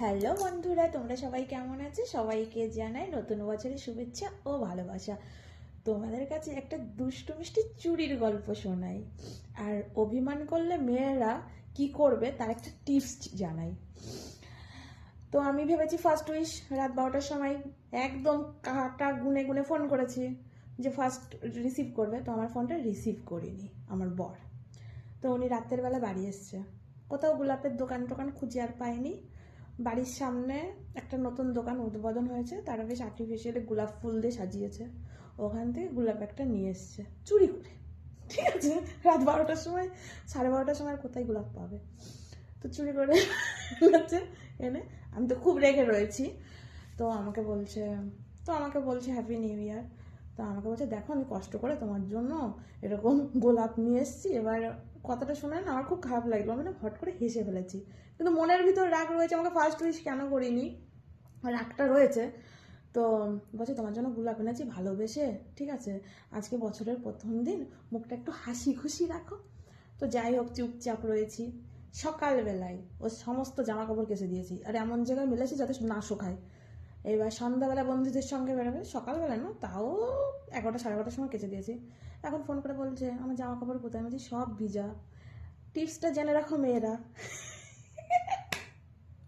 Hello বন্ধুরা, তোমরা সবাই কেমন আছো? সবাইকে জানাই নতুন বছরের শুভেচ্ছা ও ভালোবাসা। তোমাদের কাছে একটা দুষ্টু মিষ্টি চুরির গল্প শোনাই, আর অভিমান করলে মেয়েরা কি করবে তার একটা টিপস জানাই। তো আমি ভেবেছি ফার্স্ট উইশ রাত 12টার সময় একদম কাটা গুনে গুনে ফোন করেছি যে ফার্স্ট রিসিভ করবে। তো আমার ফোনটা রিসিভ করিনি আমার বর। তো উনি রাতের বেলা বাড়ি এসছে, কোথাও গোলাপের দোকান টোকান খুঁজে আর পাইনি। বাড়ির সামনে একটা নতুন দোকান উদ্বোধন হয়েছে, তারা বেশ আর্টিফিশিয়ালি গোলাপ ফুল দিয়ে সাজিয়েছে, ওখান থেকে গোলাপ একটা নিয়ে এসছে চুরি করে। ঠিক আছে, রাত 12টার সময়, 12:30টার সময় কোথায় গোলাপ পাবে? তো চুরি করে হচ্ছে এনে, আমি তো খুব রেগে রয়েছি। তো আমাকে বলছে হ্যাপি নিউ ইয়ার। তো আমাকে বলছে দেখো আমি কষ্ট করে তোমার জন্য এরকম গোলাপ নিয়ে এসেছি। এবার কথাটা শুনে না আমার খুব খারাপ লাগলো, আমি না হট করে হেসে ফেলেছি, কিন্তু মনের ভিতর রাগ রয়েছে, আমাকে ফার্স্ট উইশ কেন করিনি, রাগটা রয়েছে। তো বলছে তোমার জন্য গোলাপ এনেছি ভালোবেসে, ঠিক আছে আজকে বছরের প্রথম দিন, মুখটা একটু হাসি খুশি রাখো। তো যাই হোক চুপচাপ রয়েছি। সকালবেলায় ও সমস্ত জামা কাপড় কেচে দিয়েছি, আর এমন জায়গায় মেলেছি যাতে না শোকায়। এবার সন্ধ্যাবেলা বন্ধুদের সঙ্গে বেরোবে, সকালবেলা না তাও 11টা 11:30টার সময় কেচে দিয়েছি। এখন ফোন করে বলছে আমার জামা কাপড় কোথায়? আমি বলছি সব ভিজা। টিপসটা জেনে রাখো মেয়েরা।